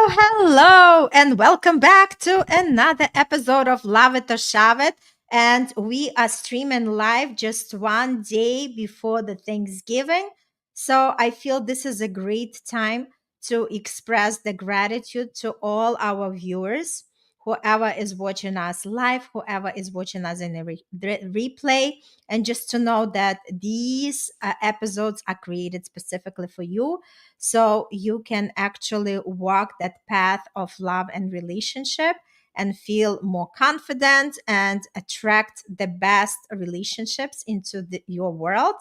Hello, and welcome back to another episode of Love It or Shove It. And we are streaming live just one day before the Thanksgiving. So I feel this is a great time to express the gratitude to all our viewers, whoever is watching us live, whoever is watching us in a replay, and just to know that these episodes are created specifically for you so you can actually walk that path of love and relationship and feel more confident and attract the best relationships into your world.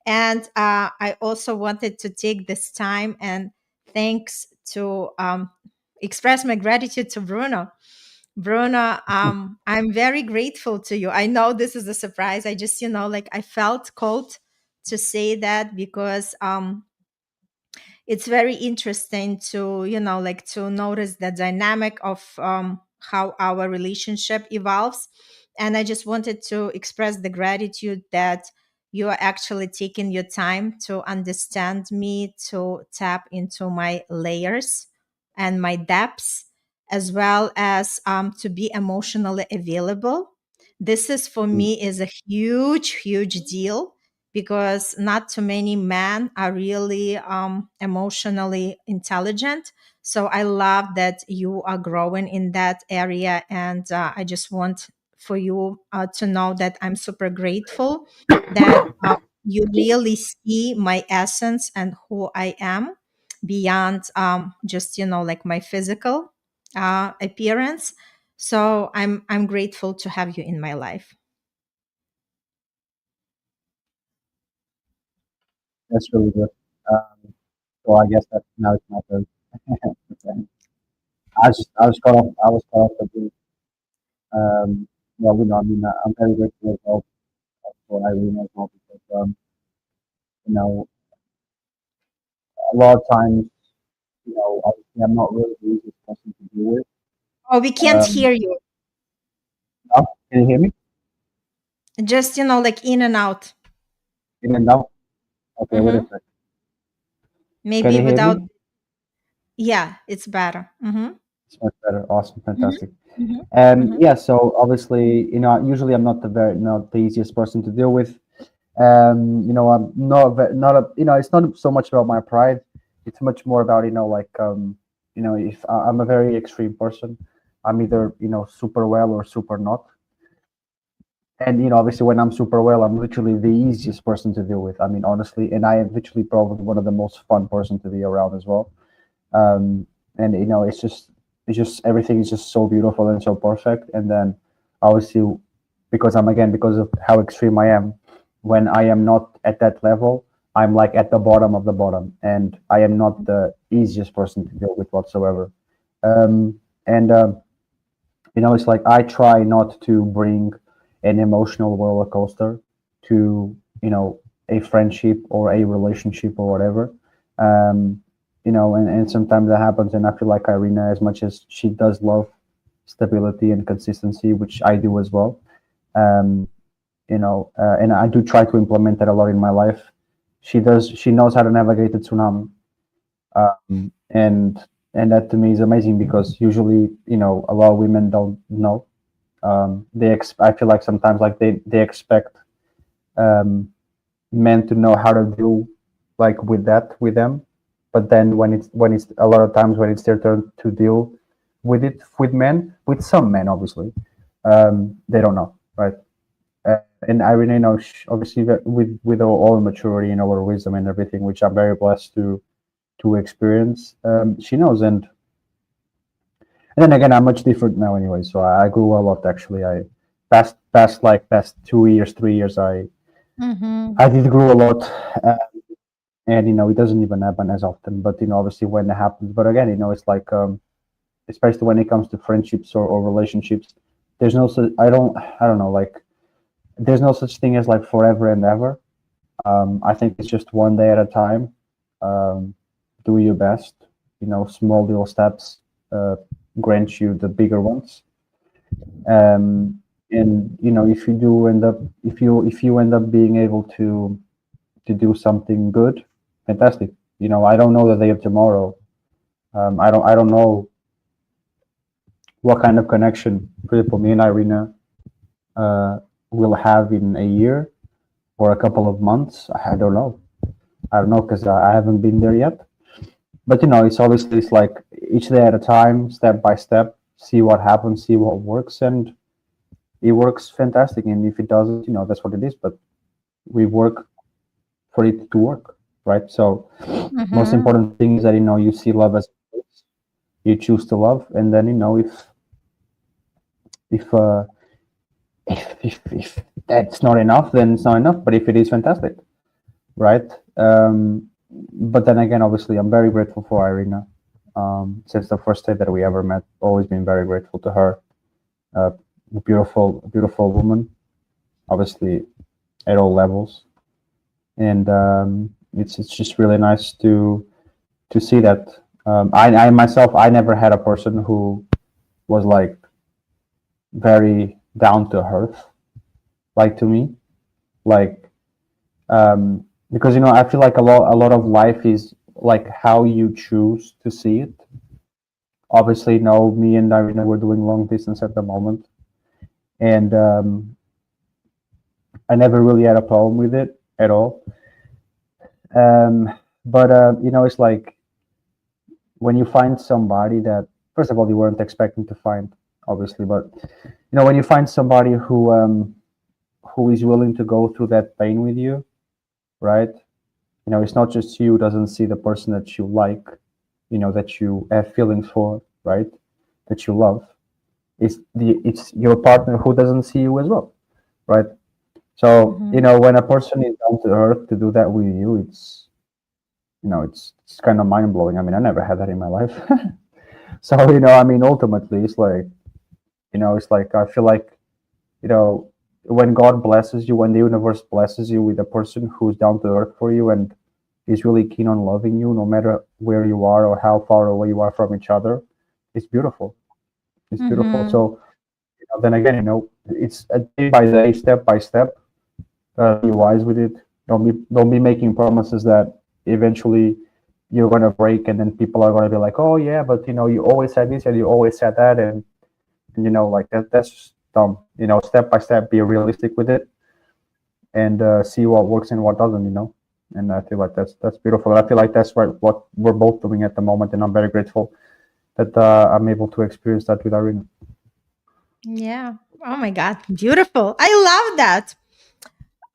And I also wanted to take this time and thanks to express my gratitude to Bruno. Bruno, I'm very grateful to you. I know this is a surprise. I just, like I felt called to say that because it's very interesting to like to notice the dynamic of how our relationship evolves, and I just wanted to express the gratitude that you are actually taking your time to understand me, to tap into my layers and my depths, as well as to be emotionally available. This is for Mm. me is a huge deal because not too many men are really emotionally intelligent. So I love that you are growing in that area. And I just want for you to know that I'm super grateful that you really see my essence and who I am beyond just, like my physical appearance. So I'm grateful to have you in my life. That's really good. So I guess that now it's my turn. Okay. I was caught off the boot. Well, I mean, I'm very grateful as well for Irina as well because you know, a lot of times, obviously I'm not really the easiest person to deal with. Oh, we can't Um, hear you. Now, can you hear me? Just, like in and out. In and out. Okay, wait a Hmm. second. Can Maybe you hear without, me? yeah, it's better. Hmm. It's much better. Awesome, Hmm. fantastic. Hmm. And Hmm. yeah, so obviously, usually I'm not the easiest person to deal with. I'm not a, it's not so much about my pride. It's much more about, like, if I'm a very extreme person, I'm either, super well or super not. And, obviously when I'm super well, I'm literally the easiest person to deal with. I mean, honestly, and I am literally probably one of the most fun person to be around as well. Um, and, it's just everything is just so beautiful and so perfect. And then obviously, because of how extreme I am, when I am not at that level, I'm like at the bottom of the bottom, and I am not the easiest person to deal with whatsoever. And it's like I try not to bring an emotional roller coaster to a friendship or a relationship or whatever. Um, and sometimes that happens, and I feel like Irina, as much as she does love stability and consistency, which I do as well. Um, and I do try to implement that a lot in my life. She knows how to navigate the tsunami, and that to me is amazing because usually, a lot of women don't know. I feel like sometimes like they expect um, men to know how to deal like with that with them, but then when it's a lot of times when it's their turn to deal with it with some men obviously, they don't know, right? And Irene, obviously with all the maturity and our wisdom and everything, which I'm very blessed to experience. She knows, and then again, I'm much different now anyway. So I grew a lot actually. I past 2 years, 3 years, Hmm. I did grow a lot, uh, and it doesn't even happen as often. But obviously when it happens, but again, it's like especially when it comes to friendships or relationships, there's no such I don't know, like there's no such thing as like forever and ever. I think it's just one day at a time. Um, do your best. Small little steps uh, grant you the bigger ones. And if you do end up if you end up being able to do something good, fantastic. I don't know the day of tomorrow. I don't know what kind of connection, for example, me and Irina uh, will have in a year or a couple of months. I don't know. I don't know because I haven't been there yet. But it's obviously it's like each day at a time, step by step, see what happens, see what works, and it works fantastic. And if it doesn't, that's what it is. But we work for it to work, right? So most Mm-hmm. important thing is that you see love as you choose to love, and then if uh, if that's not enough, then it's not enough. But if it is, fantastic, right? But then again, obviously, I'm very grateful for Irina. Since the first day that we ever met, always been very grateful to her. Uh, beautiful, beautiful woman, obviously at all levels, and it's just really nice to see that. I myself, I never had a person who was like very down to earth, like to me, like because I feel like a lot of life is like how you choose to see it. Obviously, no, me and Irina we're doing long distance at the moment, and I never really had a problem with it at all. Um, but it's like when you find somebody that, first of all, you weren't expecting to find, obviously, but when you find somebody who is willing to go through that pain with you, right? It's not just you doesn't see the person that you like, that you have feelings for, right? That you love. It's your partner who doesn't see you as well, right? So Mm-hmm. when a person is down to earth to do that with you, it's kind of mind blowing. I mean, I never had that in my life. So I mean, ultimately, it's like I feel like when God blesses you, when the universe blesses you with a person who's down to earth for you and is really keen on loving you, no matter where you are or how far away you are from each other, it's beautiful. It's beautiful. Mm-hmm. So then again, it's a day by day, step by step. Be wise with it. Don't be making promises that eventually you're gonna break, and then people are gonna be like, oh yeah, but you always said this and you always said that, and like that's just dumb. Step by step, be realistic with it, and see what works and what doesn't. And I feel like that's beautiful. I feel like that's what we're both doing at the moment, and I'm very grateful that I'm able to experience that with Irina. Yeah. Oh my God. Beautiful. I love that.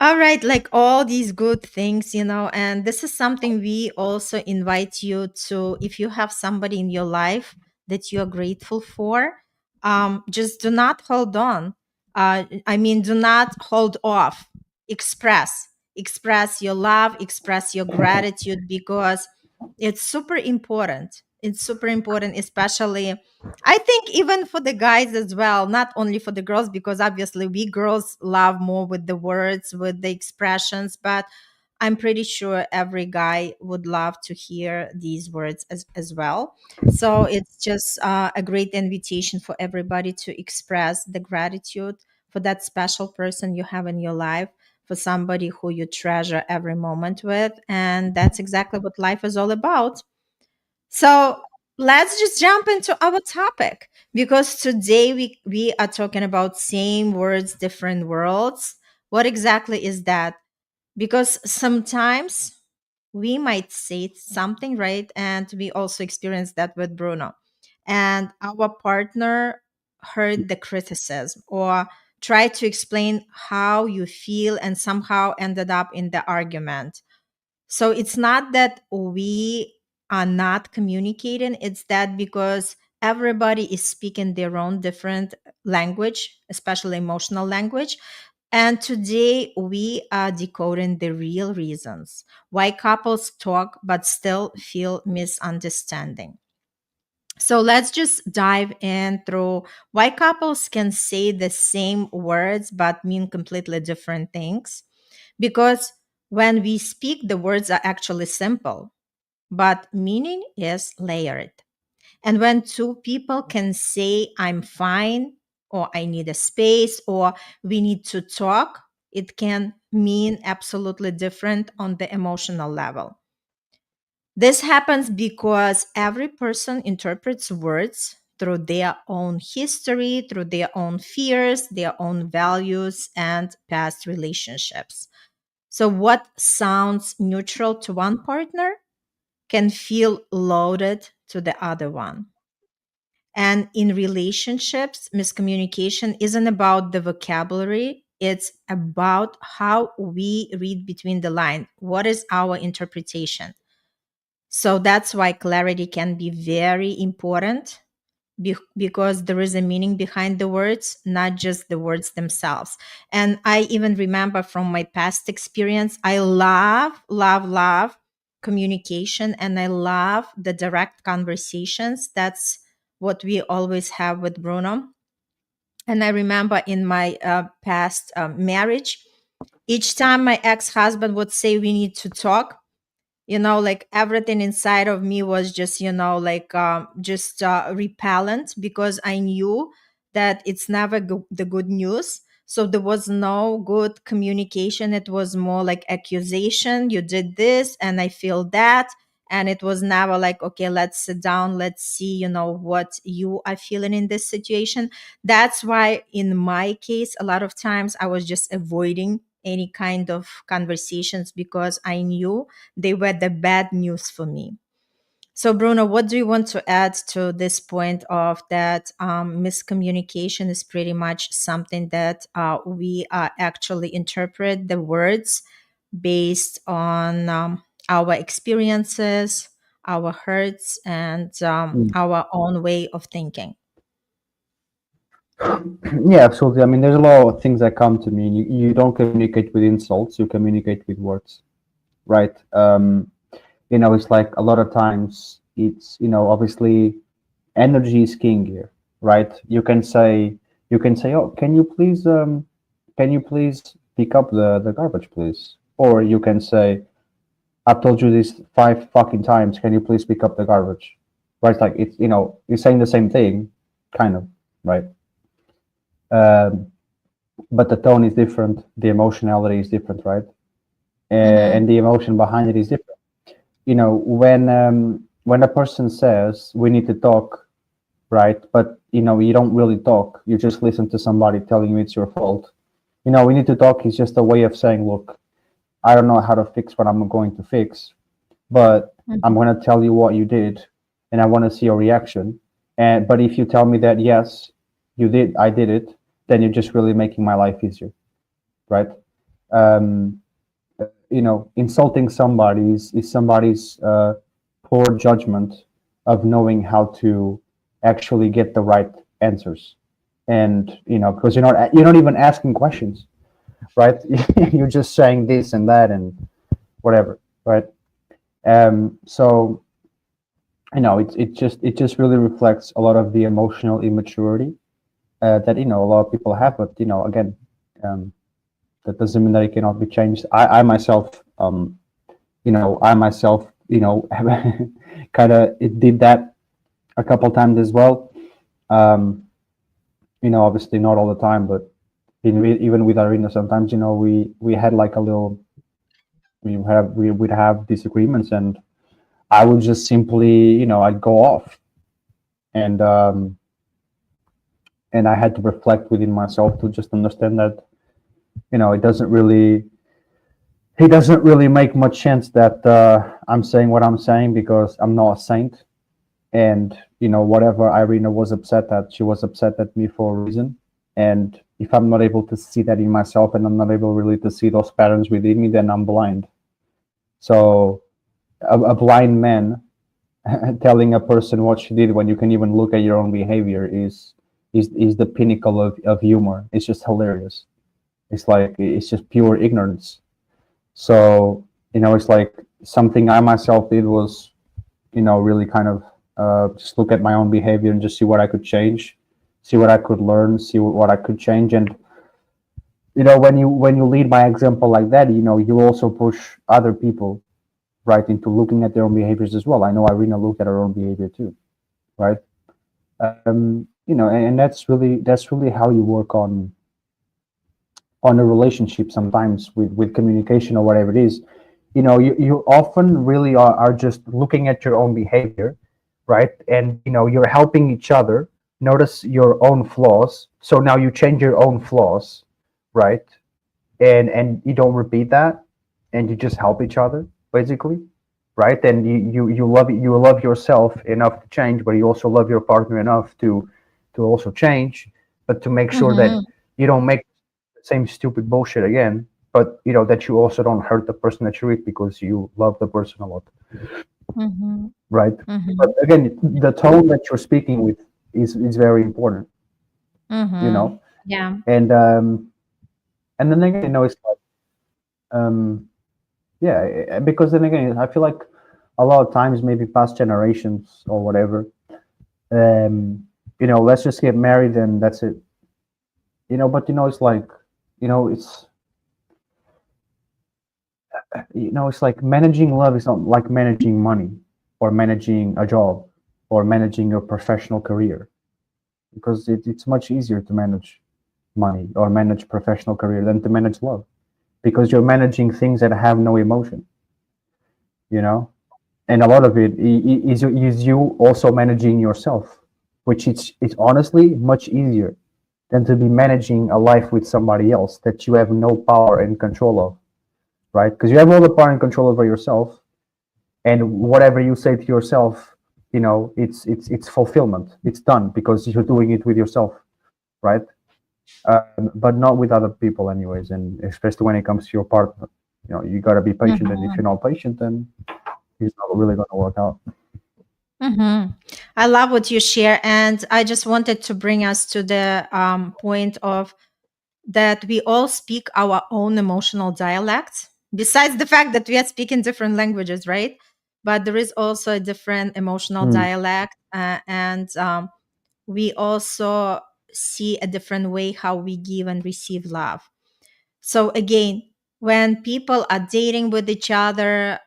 All right, like all these good things, and this is something we also invite you to. If you have somebody in your life that you're grateful for, just do not hold on. I mean, do not hold off. Express your love, express your gratitude because it's super important. It's super important, especially I think even for the guys as well, not only for the girls, because obviously we girls love more with the words, with the expressions, but I'm pretty sure every guy would love to hear these words as well. So it's just a great invitation for everybody to express the gratitude for that special person you have in your life, for somebody who you treasure every moment with. And that's exactly what life is all about. So let's just jump into our topic because today we are talking about same words, different worlds. What exactly is that? Because sometimes we might say something right, and we also experienced that with Bruno. And our partner heard the criticism or tried to explain how you feel and somehow ended up in the argument. So it's not that we are not communicating, it's that because everybody is speaking their own different language, especially emotional language. And today we are decoding the real reasons why couples talk but still feel misunderstanding. So let's just dive in through why couples can say the same words but mean completely different things. Because when we speak, the words are actually simple, but meaning is layered. And when two people can say, I'm fine, or I need a space, or we need to talk, it can mean absolutely different on the emotional level. This happens because every person interprets words through their own history, through their own fears, their own values, and past relationships. So, what sounds neutral to one partner can feel loaded to the other one. And in relationships, miscommunication isn't about the vocabulary, it's about how we read between the lines. What is our interpretation? So that's why clarity can be very important because there is a meaning behind the words, not just the words themselves. And I even remember from my past experience, I love communication, and I love the direct conversations. That's what we always have with Bruno. And I remember in my past marriage, each time my ex husband would say, "We need to talk," like everything inside of me was just like just repellent, because I knew that it's never the good news. So there was no good communication. It was more like accusation. You did this and I feel that. And it was never like, okay, let's sit down, let's see what you are feeling in this situation. That's why in my case, a lot of times I was just avoiding any kind of conversations, because I knew they were the bad news for me. So, Bruno, what do you want to add to this point of that miscommunication is pretty much something that we actually interpret the words based on our experiences, our hurts, and Mm. our own way of thinking? Yeah, absolutely. I mean, there's a lot of things that come to me. You don't communicate with insults, you communicate with words, right? It's like a lot of times it's, obviously energy is king here, right? You can say, oh, can you please pick up the garbage, please? Or you can say, I've told you this 5 fucking times. Can you please pick up the garbage? Right? It's like you're saying the same thing, kind of, right? Um, but the tone is different, the emotionality is different, right? Mm-hmm. And the emotion behind it is different. When a person says we need to talk, right? But you don't really talk. You just listen to somebody telling you it's your fault. We need to talk is just a way of saying, look, I don't know how to fix what I'm going to fix, but I'm going to tell you what you did, and I want to see your reaction. And but if you tell me that yes, you did, I did it, then you're just really making my life easier, right? Um, Insulting somebody is somebody's poor judgment of knowing how to actually get the right answers, and because you're not even asking questions, right? You're just saying this and that and whatever, right? So it just really reflects a lot of the emotional immaturity that a lot of people have, but again, um, that doesn't mean that it cannot be changed. I myself kind of it did that a couple times as well. Um, Obviously not all the time, but even with Irina, sometimes we had like a little we would have disagreements, and I would just simply I'd go off, and I had to reflect within myself to just understand that it doesn't really make much sense that I'm saying what I'm saying, because I'm not a saint. And whatever Irina was upset at, she was upset at me for a reason. And if I'm not able to see that in myself, and I'm not able really to see those patterns within me, then I'm blind. So a blind man telling a person what she did when you can even look at your own behavior is the pinnacle of humor. It's just hilarious. It's like it's just pure ignorance. So it's like something I myself did was really kind of just look at my own behavior and just see what I could change, see what I could learn, see what I could change. And when you lead by example like that, you also push other people right into looking at their own behaviors as well. I know Irina looked at her own behavior too, right? And that's really how you work on a relationship sometimes with communication or whatever it is. you often really are just looking at your own behavior, right? And you're helping each other notice your own flaws. So now you change your own flaws, right? And you don't repeat that, and you just help each other basically, right? And you love yourself enough to change, but you also love your partner enough to also change, but to make sure that Mm-hmm. you don't make the same stupid bullshit again, but that you also don't hurt the person that you're with because you love the person a lot, Mm-hmm. right? But Mm-hmm. again, the tone that you're speaking with is very important, you Mm-hmm. know. Yeah. And then again, it's like yeah, because then again, I feel like a lot of times, maybe past generations or whatever, let's just get married and that's it. But it's like, it's it's like managing love is not like managing money or managing a job or managing your professional career, because it's much easier to manage money or manage professional career than to manage love, because you're managing things that have no emotion, you know and a lot of it is you also managing yourself, which it's honestly much easier than to be managing a life with somebody else that you have no power and control of, right? Because you have all the power and control over yourself, and whatever you say to yourself, it's fulfillment. It's done because you're doing it with yourself, right? But not with other people, anyways. And especially when it comes to your partner, you got to be patient. And if Mm-hmm. you're not patient, then it's not really going to work out. Mm-hmm. I love what you share, and I just wanted to bring us to the point of that we all speak our own emotional dialects. Besides the fact that we are speaking different languages, right? But there is also a different emotional Mm, dialect, and we also see a different way how we give and receive love. So again, when people are dating with each other,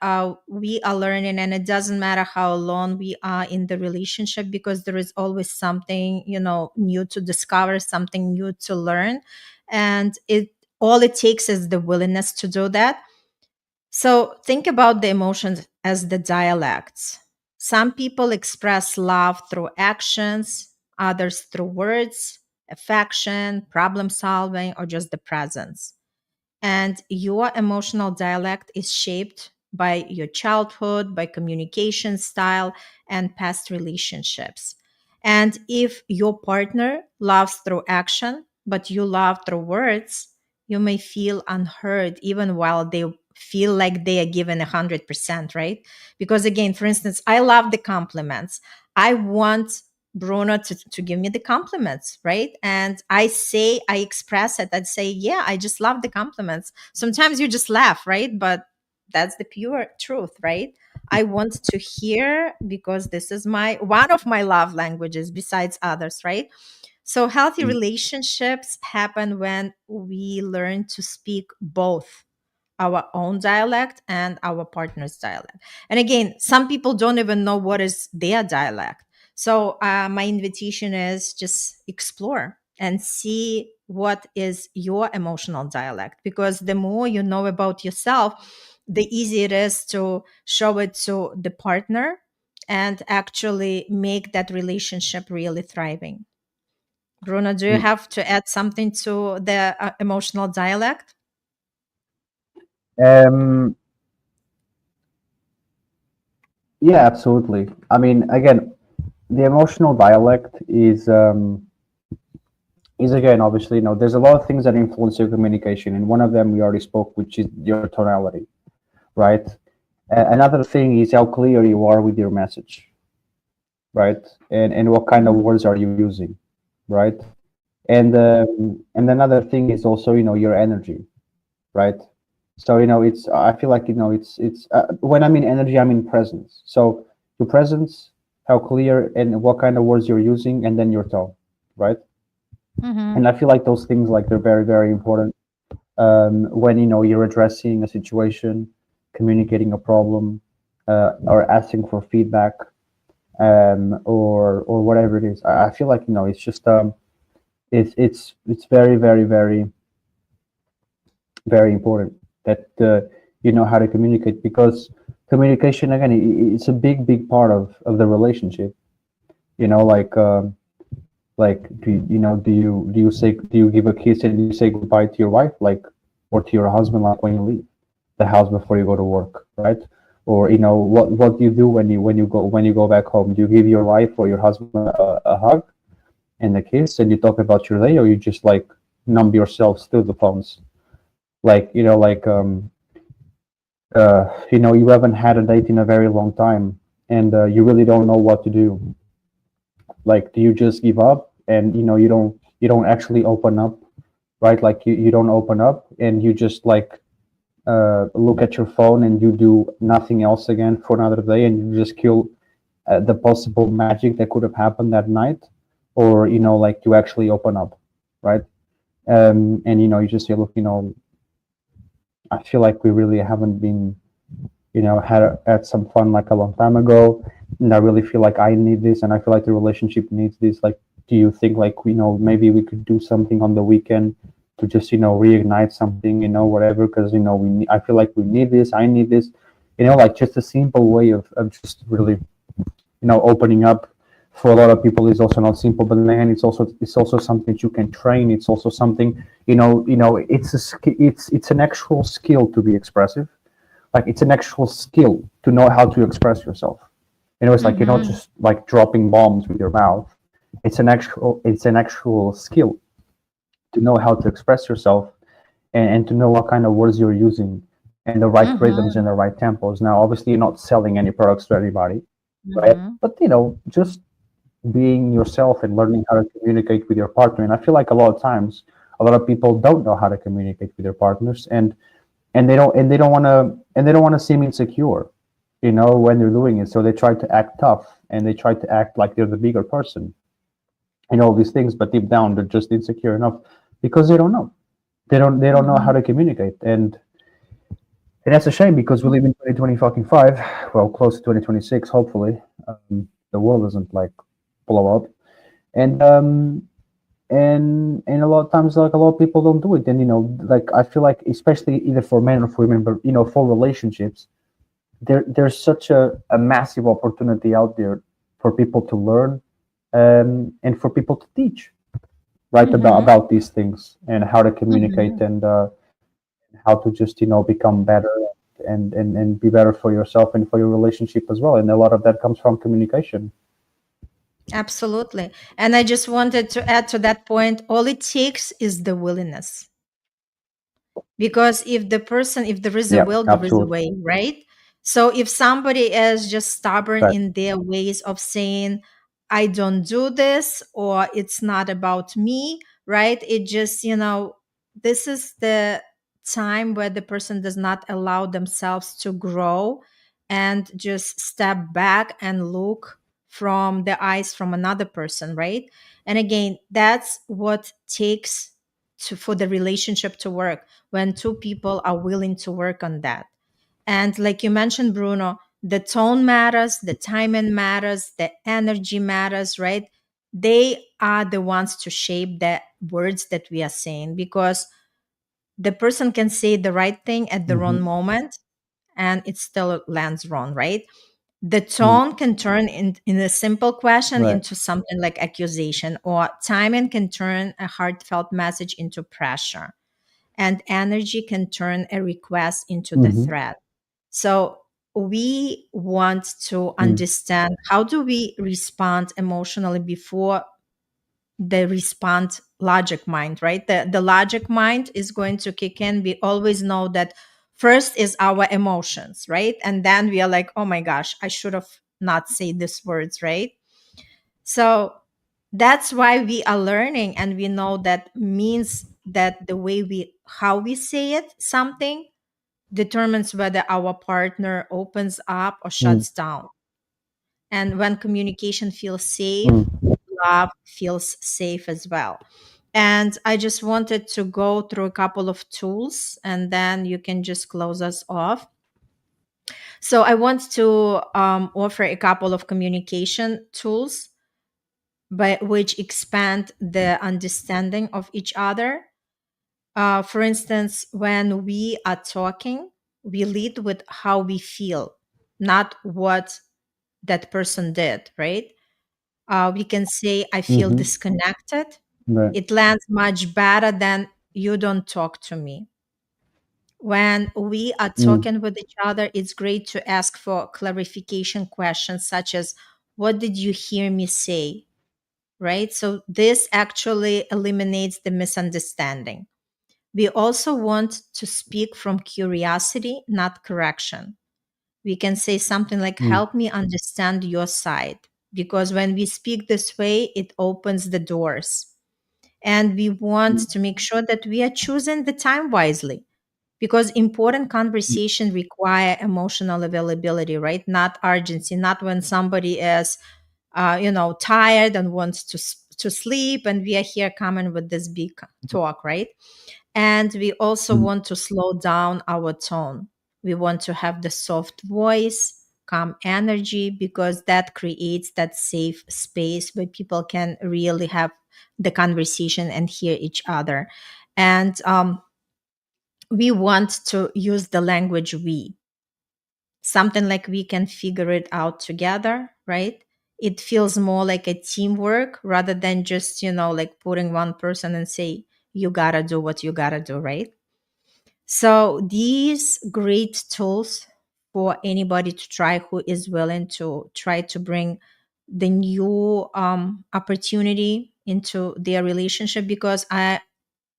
we are learning, and it doesn't matter how long we are in the relationship, because there is always something new to discover, something new to learn, and it takes is the willingness to do that. So think about the emotions as the dialects. Some people express love through actions, others through words, affection, problem solving, or just the presence. And your emotional dialect is shaped by your childhood, by communication style, and past relationships. And if your partner loves through action, but you love through words, you may feel unheard even while they feel like they are given 100%, right? Because again, for instance, I love the compliments. I want Bruno to give me the compliments, right? And I express it. I'd say, yeah, I just love the compliments. Sometimes you just laugh, right? But that's the pure truth, right? I want to hear, because this is my one of my love languages besides others, right? So healthy mm, relationships happen when we learn to speak both our own dialect and our partner's dialect. And again, some people don't even know what is their dialect. So my invitation is just explore and see what is your emotional dialect, because the more you know about yourself, the easier it is to show it to the partner and actually make that relationship really thriving. Bruno, do you mm. have to add something to the emotional dialect? Um, yeah, absolutely. I mean, again, the emotional dialect is again, obviously, there's a lot of things that influence your communication, and one of them we already spoke, which is your tonality, right? Another thing is how clear you are with your message, right? And what kind of words are you using, right? And another thing is also your energy, right? So it's I feel like it's when I mean energy, I mean presence. So your presence, how clear and what kind of words you're using, and then your tone, right? Mm-hmm. And I feel like those things, like, they're very, very important when you're addressing a situation, communicating a problem, or asking for feedback, or whatever it is. I feel like it's just it's very, very, very, very important that you know how to communicate, because communication again, it's a big part of the relationship. You know, like do you give a kiss and you say goodbye to your wife, like, or to your husband, like when you leave the house before you go to work, right? Or what do you do when you go back home? Do you give your wife or your husband a hug and a kiss and you talk about your day, or you just like numb yourselves through the phones? Like, you haven't had a date in a very long time, and you really don't know what to do. Like, do you just give up, and you don't actually open up, right? Like, you don't open up, and you just like look at your phone, and you do nothing else again for another day, and you just kill the possible magic that could have happened that night, or like, you actually open up, right? And you just say, look, I feel like we really haven't been, had some fun like a long time ago, and I really feel like I need this, and I feel like the relationship needs this. Like, do you think, like, maybe we could do something on the weekend to just reignite something, whatever, because I feel like we need this, I need this, like, just a simple way of just really opening up. For a lot of people is also not simple, but then it's also something that you can train. It's also something, it's an actual skill to be expressive. Like, it's an actual skill to know how to express yourself. It's like, you're not Mm-hmm. just like dropping bombs with your mouth. It's an actual skill to know how to express yourself, and to know what kind of words you're using, and the right rhythms Mm-hmm. and the right tempos. Now, obviously, you're not selling any products to everybody, right? Mm-hmm. But just being yourself and learning how to communicate with your partner. And I feel like a lot of times, a lot of people don't know how to communicate with their partners, and they don't want to seem insecure, when they're doing it. So they try to act tough, and they try to act like they're the bigger person, and all these things. But deep down, they're just insecure enough, because they don't know. They don't know how Mm-hmm. to communicate, and that's a shame, because we live in 2020 fucking five. Well, close to 2026, hopefully. The world doesn't like blow up, and a lot of times, like, a lot of people don't do it. And like, I feel like, especially either for men or for women, but for relationships, there's such a massive opportunity out there for people to learn, and for people to teach, right, Mm-hmm. about these things, and how to communicate, Mm-hmm. and how to just become better, and be better for yourself and for your relationship as well. And a lot of that comes from communication. Absolutely. And I just wanted to add to that point, all it takes is the willingness. Because if there is a Yeah, will, there is a absolutely. way, right? So if somebody is just stubborn Right. in their ways of saying, I don't do this, or it's not about me, right? It just, this is the time where the person does not allow themselves to grow and just step back and look from the eyes from another person, right? And again, that's what takes for the relationship to work, when two people are willing to work on that. And like you mentioned, Bruno, the tone matters, the timing matters, the energy matters, right? They are the ones to shape the words that we are saying, because the person can say the right thing at the wrong Hmm. moment and it still lands wrong, right? The tone can turn in a simple question Right. into something like accusation, or timing can turn a heartfelt message into pressure, and energy can turn a request into the Hmm. threat. So we want to understand, how do we respond emotionally before the respond logic mind, right? The logic mind is going to kick in. We always know that first is our emotions, right? And then we are like, oh my gosh, I should have not said these words, right? So that's why we are learning, and we know that means that the way we how we say it something determines whether our partner opens up or Mm. shuts down. And when communication feels safe, Mm. love feels safe as well. And I just wanted to go through a couple of tools, and then you can just close us off. So I want to offer a couple of communication tools by which expand the understanding of each other. For instance, when we are talking, we lead with how we feel, not what that person did, right? We can say, I feel Mm-hmm. disconnected. Right. It lands much better than you don't talk to me. When we are Mm. talking with each other, it's great to ask for clarification questions such as, what did you hear me say? Right? So this actually eliminates the misunderstanding. We also want to speak from curiosity, not correction. We can say something like, Mm. help me understand your side. Because when we speak this way, it opens the doors. And we want Mm. to make sure that we are choosing the time wisely, because important Mm. conversation require emotional availability, right? Not urgency, not when somebody is tired and wants to sleep, and we are here coming with this big talk, right? And we also Mm. want to slow down our tone. We want to have the soft voice, calm energy, because that creates that safe space where people can really have the conversation and hear each other. And we want to use the language we, something like we can figure it out together, right? It feels more like a teamwork rather than just, like putting one person and say, you gotta do what you gotta do, right? So these great tools for anybody to try who is willing to try to bring the new opportunity into their relationship, because I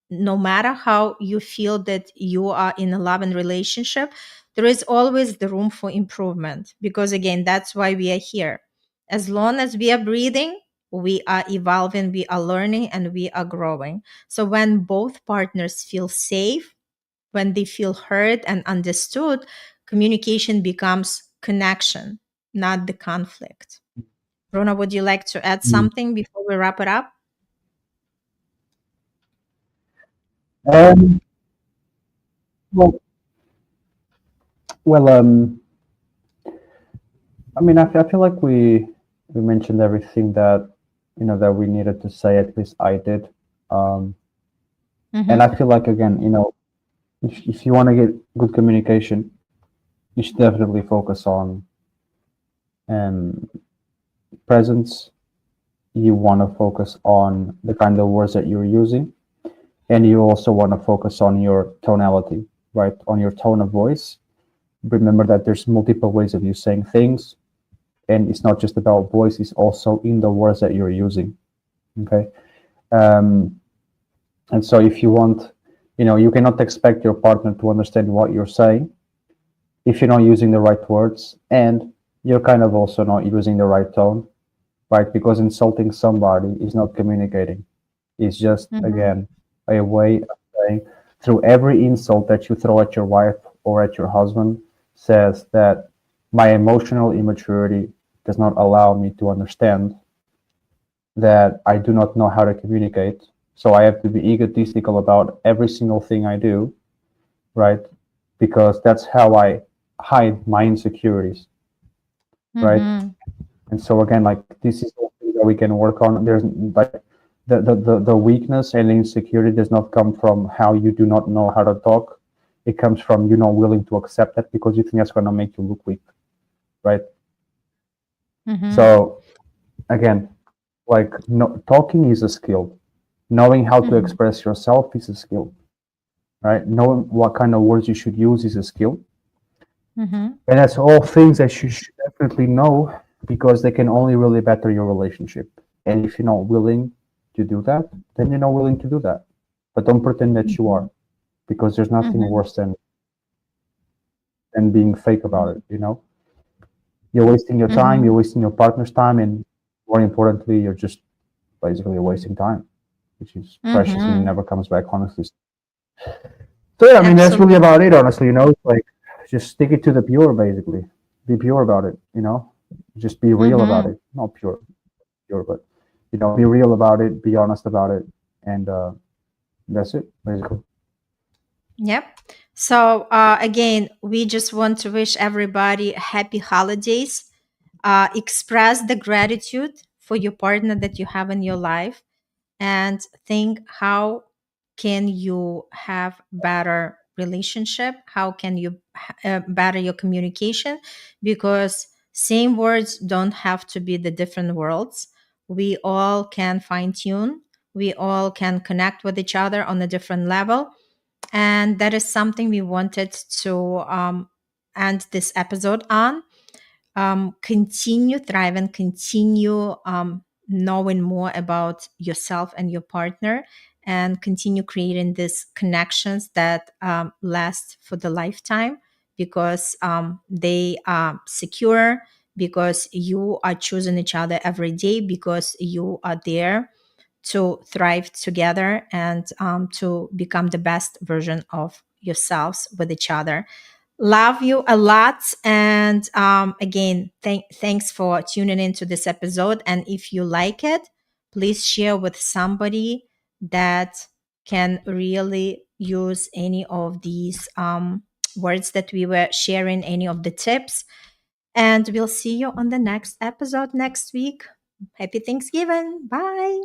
no matter how you feel that you are in a love and relationship, there is always the room for improvement, because again, that's why we are here. As long as we are breathing, we are evolving, we are learning, and we are growing. So when both partners feel safe, when they feel heard and understood, communication becomes connection, not the conflict. Rona, would you like to add Mm. something before we wrap it up? Um, well, well, I mean, I feel like we mentioned everything that that we needed to say. At least I did. Um, and Mm-hmm. I feel like again, if you want to get good communication, you should definitely focus on um, presence. You want to focus on the kind of words that you're using, and you also want to focus on your tonality, right? On your tone of voice. Remember that there's multiple ways of you saying things, and it's not just about voice; it's also in the words that you're using. Okay. Um, and so if you want, you cannot expect your partner to understand what you're saying if you're not using the right words, and you're kind of also not using the right tone, right? Because insulting somebody is not communicating. It's just, Mm-hmm. again, a way of saying, through every insult that you throw at your wife or at your husband, says that my emotional immaturity does not allow me to understand that I do not know how to communicate. So I have to be egotistical about every single thing I do, right? Because that's how I hide my insecurities, right? Mm-hmm. And so again, like this is something that we can work on. There's like the weakness and insecurity does not come from how you do not know how to talk. It comes from you not willing to accept that because you think that's going to make you look weak, right? Mm-hmm. So again, like no, talking is a skill. Knowing how to Mm-hmm. express yourself is a skill, right? Knowing what kind of words you should use is a skill. Mm-hmm. And that's all things that you should definitely know because they can only really better your relationship. And if you're not willing to do that, then you're not willing to do that. But don't pretend that you are, because there's nothing Mm-hmm. worse than being fake about it. You're wasting your time, Mm-hmm. you're wasting your partner's time, and more importantly, you're just basically wasting time, which is precious and Mm-hmm. never comes back, honestly. So yeah, I mean that's really Absolutely. about it, honestly. It's like just stick it to the pure, basically. Be pure about it. Just be real about Mm-hmm. it. Not pure, but be real about it, be honest about it, and that's it, basically. Yep. So again, we just want to wish everybody happy holidays. Express the gratitude for your partner that you have in your life, and think how can you have better relationship, how can you better your communication, because same words don't have to be the different worlds. We all can fine tune, we all can connect with each other on a different level. And that is something we wanted to end this episode on. Continue thriving, continue knowing more about yourself and your partner, and continue creating these connections that last for the lifetime, because they are secure, because you are choosing each other every day, because you are there to thrive together and to become the best version of yourselves with each other. Love you a lot. And again, thanks for tuning into this episode. And if you like it, please share with somebody that can really use any of these words that we were sharing, any of the tips. And we'll see you on the next episode next week. Happy Thanksgiving. Bye.